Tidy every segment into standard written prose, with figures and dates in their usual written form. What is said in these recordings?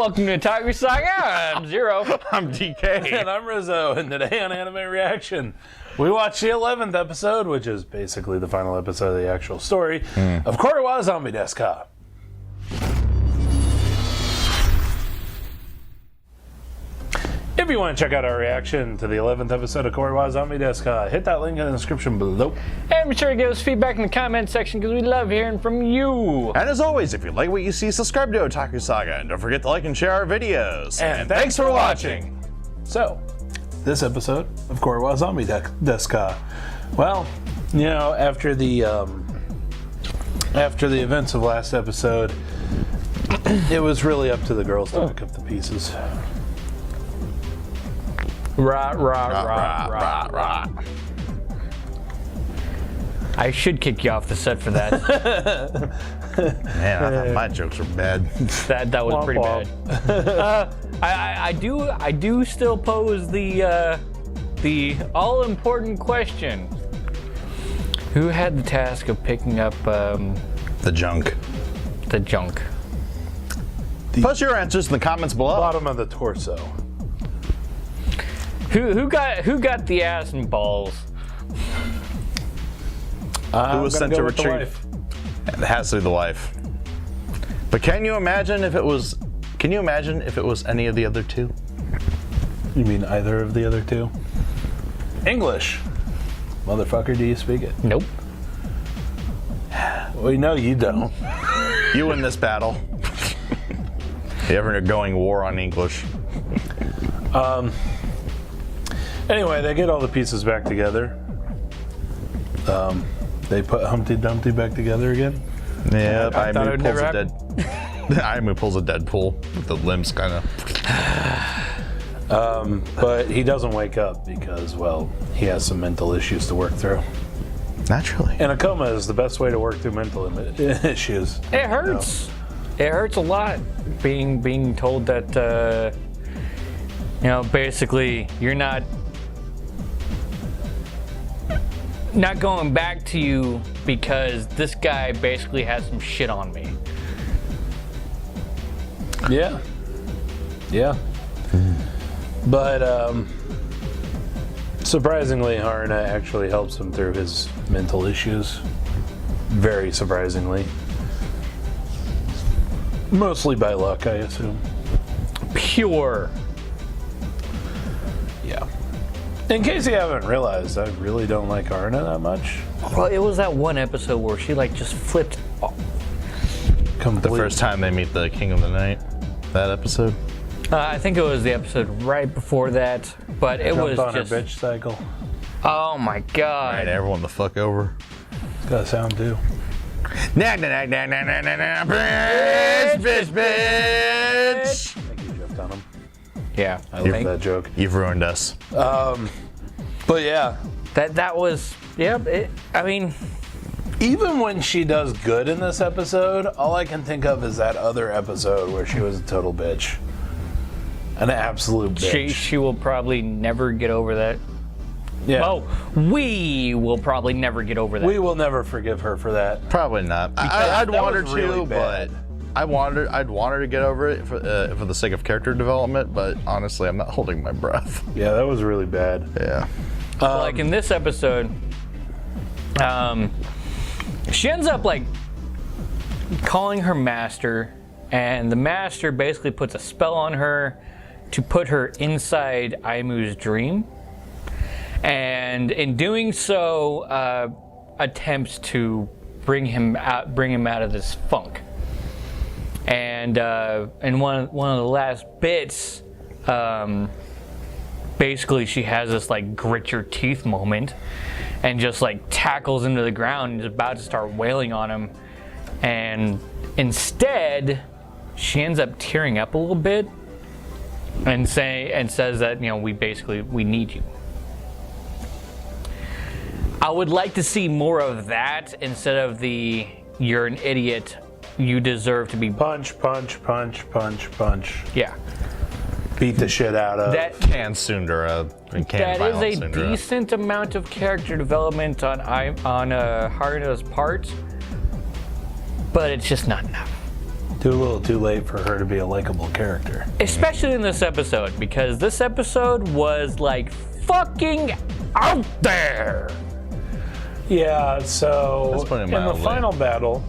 welcome to Otaku Saga. I'm Zero. I'm DK. And I'm Rizzo, and today on Anime Reaction, we watched the 11th episode, which is basically the final episode of the actual story, of Zombie Desu. If you want to check out our reaction to the 11th episode of Zombie Desu, hit that link in the description below. And be sure to give us feedback in the comment section because we love hearing from you. And as always, if you like what you see, subscribe to Otaku Saga, and don't forget to like and share our videos. And thanks for watching. So, this episode of Zombie Desu. Well, you know, after the events of last episode, it was really up to the girls to pick up the pieces. Rah. I should kick you off the set for that. Man, I thought my jokes were bad. That was pretty bad. I do still pose the all-important question: who had the task of picking up The junk. the junk? Post your answers in the comments below. Bottom of the torso. Who got the ass and balls? Who was sent to retrieve? It has to be the wife. But can you imagine if it was? Can you imagine if it was any of the other two? You mean either of the other two? English. Motherfucker, do you speak it? Nope. We know you don't. You win this battle. The ever-going war on English. Anyway, they get all the pieces back together. They put Humpty Dumpty back together again. Yeah, I thought it would never happen. Aimu pulls a Deadpool with the limbs kind of. But he doesn't wake up because, well, he has some mental issues to work through. Naturally. And a coma is the best way to work through mental issues. It hurts. It hurts a lot being told that basically you're not going back to you because this guy basically has some shit on me. Yeah. But surprisingly, Haruna actually helps him through his mental issues. Very surprisingly. Mostly by luck, I assume. Pure. Yeah. In case you haven't realized, I really don't like Haruna that much. Well, it was that one episode where she just flipped off. The first time they meet the King of the Night. That episode. I think it was the episode right before that, but it was on just her bitch cycle. Oh my god! Right, everyone the fuck over. It's got a sound too. Bitch. I think you joked on him. Yeah, I love that joke. You've ruined us. But yeah, that was I mean, even when she does good in this episode, all I can think of is that other episode where she was a total bitch. An absolute bitch. she will probably never get over that. Yeah. Oh, we will probably never get over that. We will never forgive her for that. Probably not. I'd that want her was to, really but bad. I'd want her to get over it for the sake of character development. But honestly, I'm not holding my breath. Yeah, that was really bad. Yeah. Like in this episode, she ends up calling her master, and the master basically puts a spell on her to put her inside Aimu's dream, and in doing so, attempts to bring him out of this funk. And in one of the last bits, basically she has this grit your teeth moment, and just tackles him to the ground and is about to start wailing on him, and instead she ends up tearing up a little bit and says that we need you. I would like to see more of that instead of the you're an idiot, you deserve to be Punch. Yeah. Beat the shit out of. Can Sundara. That is a decent amount of character development on Haruna's part, but it's just not enough. Too little, too late for her to be a likable character. Especially in this episode, because this episode was like fucking out there. Yeah, so Let's put it in the mildly. final battle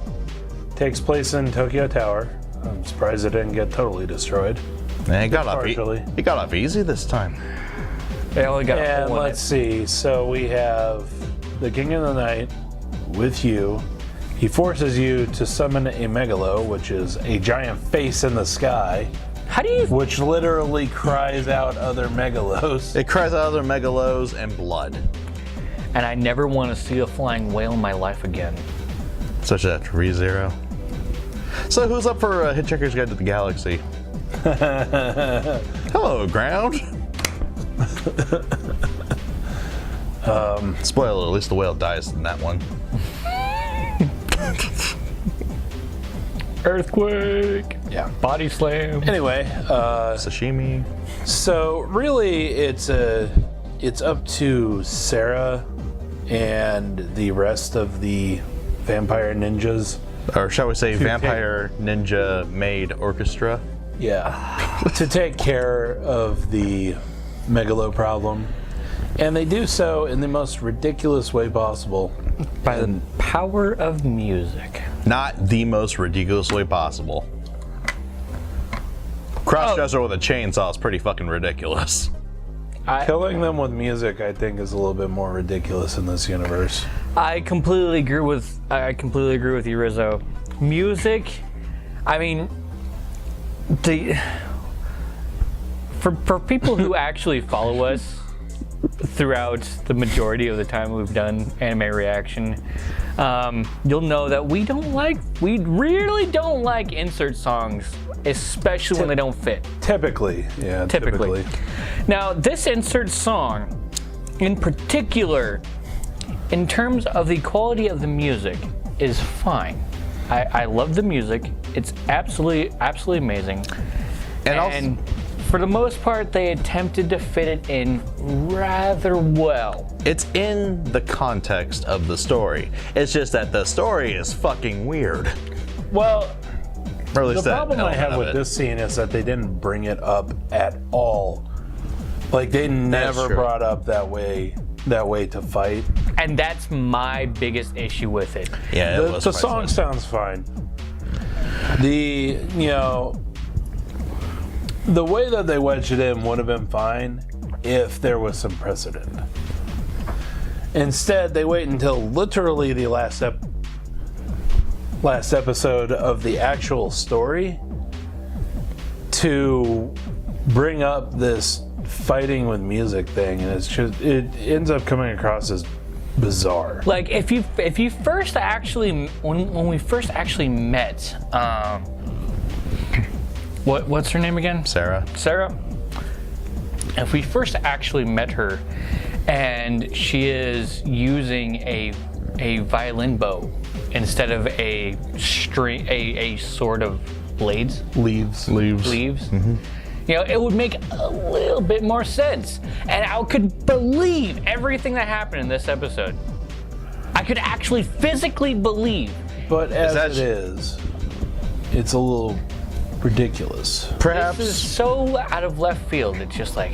takes place in Tokyo Tower. I'm surprised it didn't get totally destroyed. Man, he got Partially. off. He got off easy this time. They only got a And hole in let's it. see. So we have the King of the Night with you. He forces you to summon a megalo, which is a giant face in the sky, How do you? which literally cries out other megalos. It cries out other megalos and blood. And I never want to see a flying whale in my life again. Such a ReZero. So who's up for Hitchhiker's Guide to the Galaxy? Hello, ground. Spoiler, at least the whale dies in that one. Earthquake. Yeah. Body slam. Anyway, Sashimi. so really it's up to Sarah and the rest of the vampire ninjas. Or shall we say Vampire Ninja Maid Orchestra? Yeah. To take care of the megalo problem. And they do so in the most ridiculous way possible. By the power of music. Not the most ridiculous way possible. Crossdresser with a chainsaw is pretty fucking ridiculous. Killing them with music, I think, is a little bit more ridiculous in this universe. I completely agree with you, Rizzo. Music, I mean, for people who actually follow us throughout the majority of the time we've done anime reaction, you'll know that we really don't like insert songs, especially when they don't fit. Typically. Yeah, typically. Now, this insert song, in particular, in terms of the quality of the music, is fine. I love the music. It's absolutely amazing. And for the most part, they attempted to fit it in rather well. It's in the context of the story. It's just that the story is fucking weird. Well, Or at the least that problem I element have of with it. this scene is that they didn't bring it up at all. Like, they never true. brought up that way to fight. And that's my biggest issue with it. Yeah, it The was song quite fun. sounds fine. The way that they wedged it in would have been fine if there was some precedent. Instead, they wait until literally the last episode of the actual story to bring up this fighting with music thing, and it ends up coming across as bizarre. Like if you first actually when we first actually met, what's her name again? Sarah. Sarah. If we first actually met her, and she is using a violin bow instead of a string, a sort of blades. Leaves. Mm-hmm. You know, it would make a little bit more sense. And I could believe everything that happened in this episode. I could actually physically believe. But as that- it is, it's a little ridiculous. Perhaps This is so out of left field. It's just like,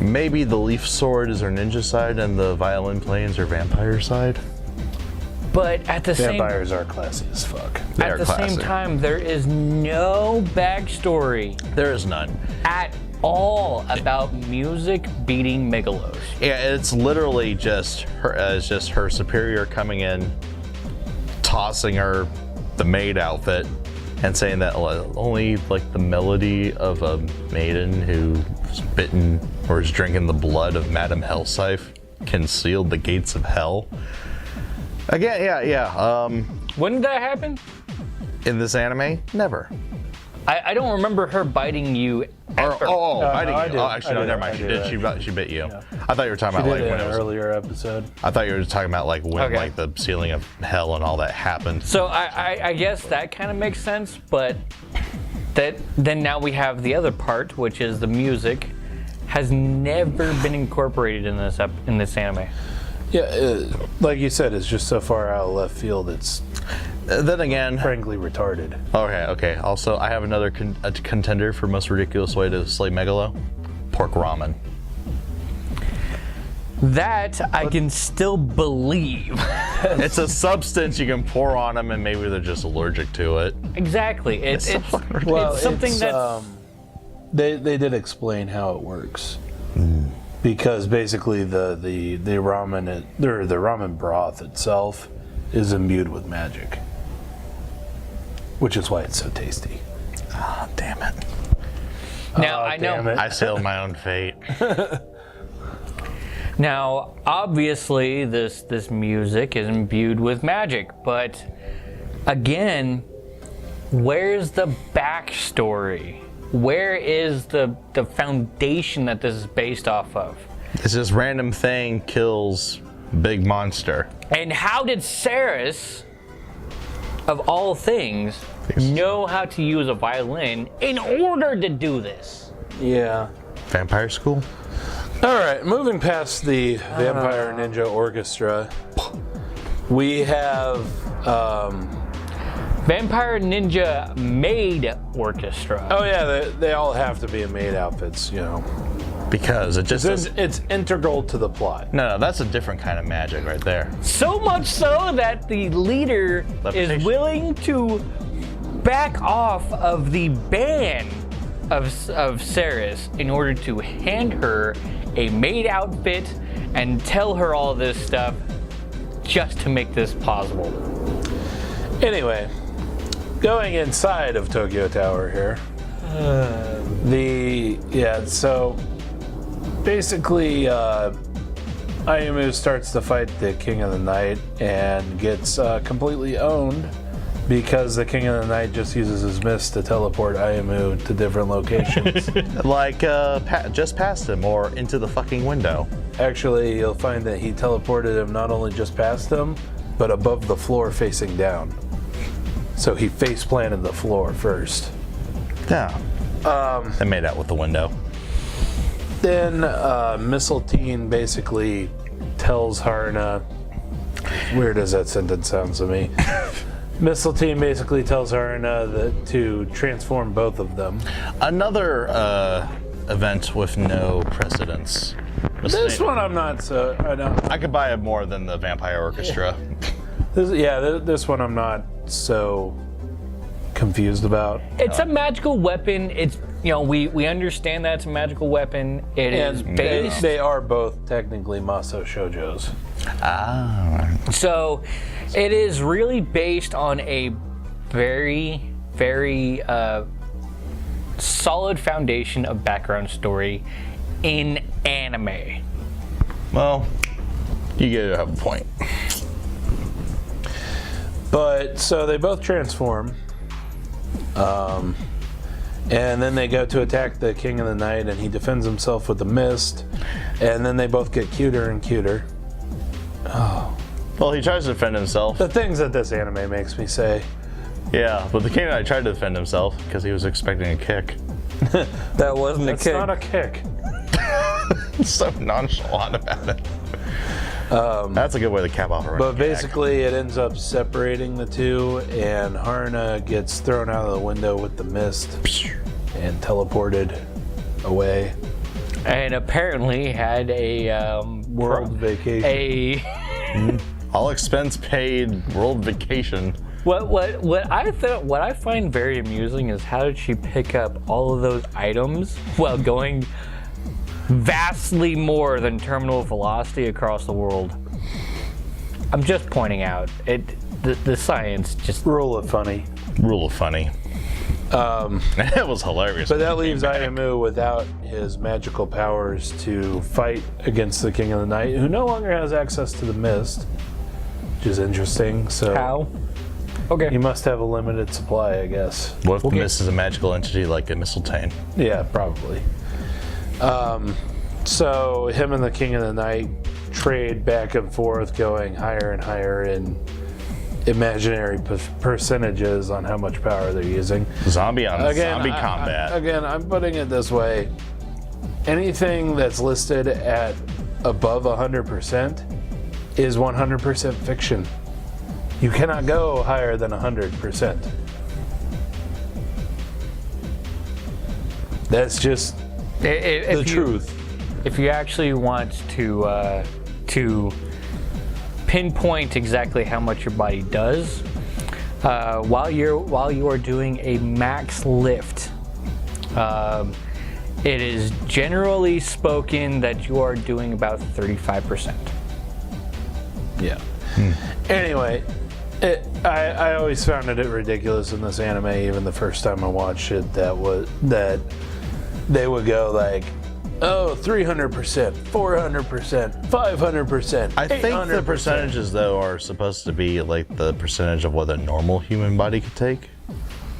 maybe the leaf sword is her ninja side and the violin playing is her vampire side. but at the Vampires are classy as fuck. They at are the same classic. time, there is no backstory There is none. at all about music beating megalos. Yeah, it's literally just her superior coming in, tossing her the maid outfit, and saying that only like the melody of a maiden who's bitten or is drinking the blood of Madame Hellscythe can seal the gates of hell. Again, yeah. When did that happen? In this anime, never. I don't remember her biting you. Ever. I did. Actually, no, I did. never mind. I She did. did. She bit you. I thought you were talking about Did like it in when it an was. earlier episode. I thought you were talking about like when Okay. like the sealing of hell and all that happened. So I guess that kind of makes sense, but then now we have the other part, which is the music has never been incorporated in this anime. Yeah, like you said, it's just so far out of left field. It's Then again, frankly retarded. okay. Also, I have another a contender for most ridiculous way to slay Megalo: pork ramen. That I can still believe. It's a substance you can pour on them, and maybe they're just allergic to it. Exactly. It's Well, something it's, that's... they did explain how it works. Because basically the ramen the ramen broth itself is imbued with magic, which is why it's so tasty. Ah, damn it! Now I know. damn it. I sealed my own fate. Now, obviously, this music is imbued with magic, but again, where's the backstory? Where is the foundation that this is based off of? It's this random thing kills big monster. And how did Ceres, of all things, know how to use a violin in order to do this? Yeah. Vampire school? All right, moving past the Vampire Ninja Orchestra, we have Vampire Ninja Maid Orchestra. oh yeah, they all have to be maid outfits, you know. Because it just It's integral to the plot. no, that's a different kind of magic right there. So much so that the leader Levitation. is willing to back off of the ban of Ceres in order to hand her a maid outfit and tell her all this stuff just to make this possible. Anyway, going inside of Tokyo Tower here. So basically Ayumu starts to fight the King of the Night and gets completely owned because the King of the Night just uses his mist to teleport Ayumu to different locations. Like just past him or into the fucking window. Actually, you'll find that he teleported him not only just past him, but above the floor facing down. So he face planted the floor first. Yeah. They made out with the window. Then Mistletoe basically tells Harna, weird as that sentence sounds to me. Mistletoe basically tells Harna that to transform both of them. Another event with no precedence. This one I'm not so I don't. I could buy it more than the Vampire Orchestra. This one I'm not so confused about. It's a magical weapon. It's, you know, we understand that it's a magical weapon. It is based. They are both technically Maso Shoujos. Ah. So it is really based on a very, very solid foundation of background story in anime. Well, you get to have a point. But so they both transform. And then they go to attack the King of the Night, and he defends himself with the mist. And then they both get cuter and cuter. Oh. Well, he tries to defend himself. The things that this anime makes me say. Yeah, but the King Knight tried to defend himself because he was expecting a kick. That wasn't That's not a kick. So nonchalant about it. That's a good way to cap off a running But gag. basically, it ends up separating the two, and Harna gets thrown out of the window with the mist and teleported away. And apparently had a World vacation. All expense paid world vacation. What I find very amusing is how did she pick up all of those items while going vastly more than terminal velocity across the world. I'm just pointing out the science just Rule of funny. Rule of funny. It was hilarious. But that leaves Ayumu without his magical powers to fight against the King of the Night, who no longer has access to the mist, which is interesting. So how? Okay. he must have a limited supply, I guess. What if the mist is a magical entity like a mistletoe? Yeah, probably. So him and the King of the Night trade back and forth, going higher and higher in imaginary percentages on how much power they're using. Zombie combat. Again, I'm putting it this way. Anything that's listed at above 100% is 100% fiction. You cannot go higher than 100%. That's just the truth. If you actually want to pinpoint exactly how much your body does, while you are doing a max lift, it is generally spoken that you are doing about 35%. Yeah. Anyway, I always found it ridiculous in this anime, even the first time I watched it, that they would go like, oh, 300%, 400%, 500%, I think the 800%. percentages, though, are supposed to be like the percentage of what a normal human body could take.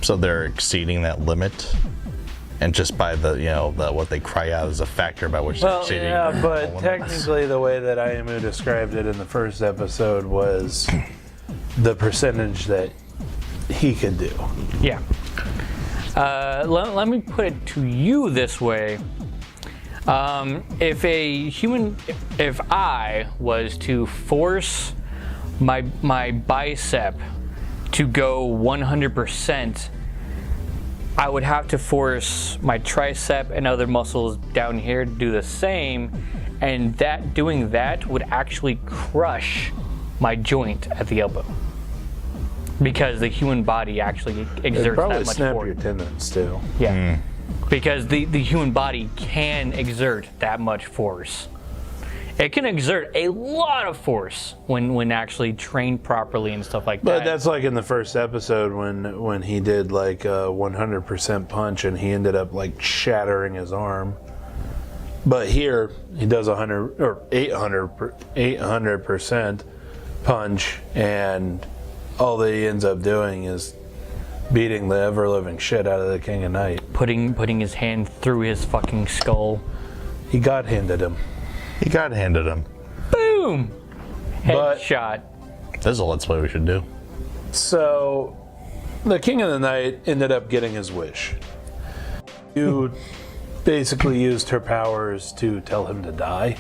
So they're exceeding that limit. And just by the what they cry out is a factor by which they're exceeding. Yeah, their but normal limits. technically the way that Ayamu described it in the first episode was the percentage that he could do. Yeah. Let me put it to you this way. If I was to force my bicep to go 100%, I would have to force my tricep and other muscles down here to do the same, and doing that would actually crush my joint at the elbow, because the human body actually exerts Probably that much snap force. your tendons too. Yeah, because the human body can exert that much force. It can exert a lot of force when actually trained properly and stuff like that. But that's like in the first episode when he did like a 100% punch and he ended up like shattering his arm. But here he does 100 or 800% punch, and all that he ends up doing is beating the ever living shit out of the King of Night. Putting his hand through his fucking skull. He got handed him. He got handed him. Boom! But- Headshot. This is a let's play we should do. So the King of the Night ended up getting his wish. You basically used her powers to tell him to die.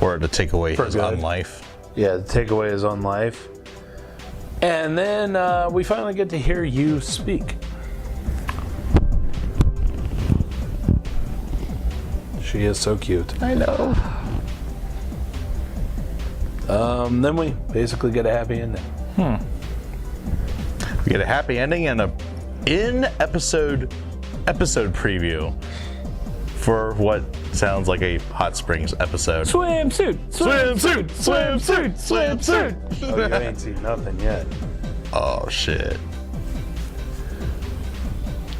Or to take away his good. own life. Yeah, to take away his own life. And then we finally get to hear you speak. She is so cute. I know. Then we basically get a happy ending. We get a happy ending and a in-episode preview for what sounds like a hot springs episode. Swimsuit! Swimsuit! Swimsuit! Swimsuit! Oh, you ain't seen nothing yet. Oh shit.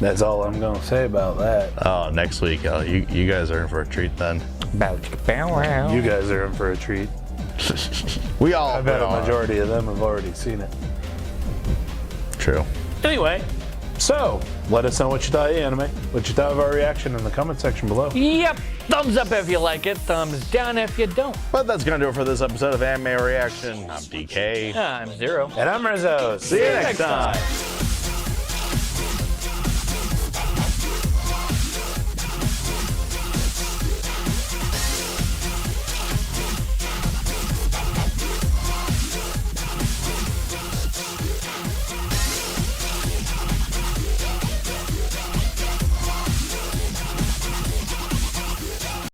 That's all I'm gonna say about that. Oh, next week, you guys are in for a treat then. Bow wow. You guys are in for a treat. We all I bet a are. majority of them have already seen it. True. Anyway, so let us know what you thought of the anime, what you thought of our reaction in the comment section below. Yep. Thumbs up if you like it. Thumbs down if you don't. But that's gonna do it for this episode of Anime Reaction. I'm DK. I'm Zero. And I'm Rizzo. See you next time.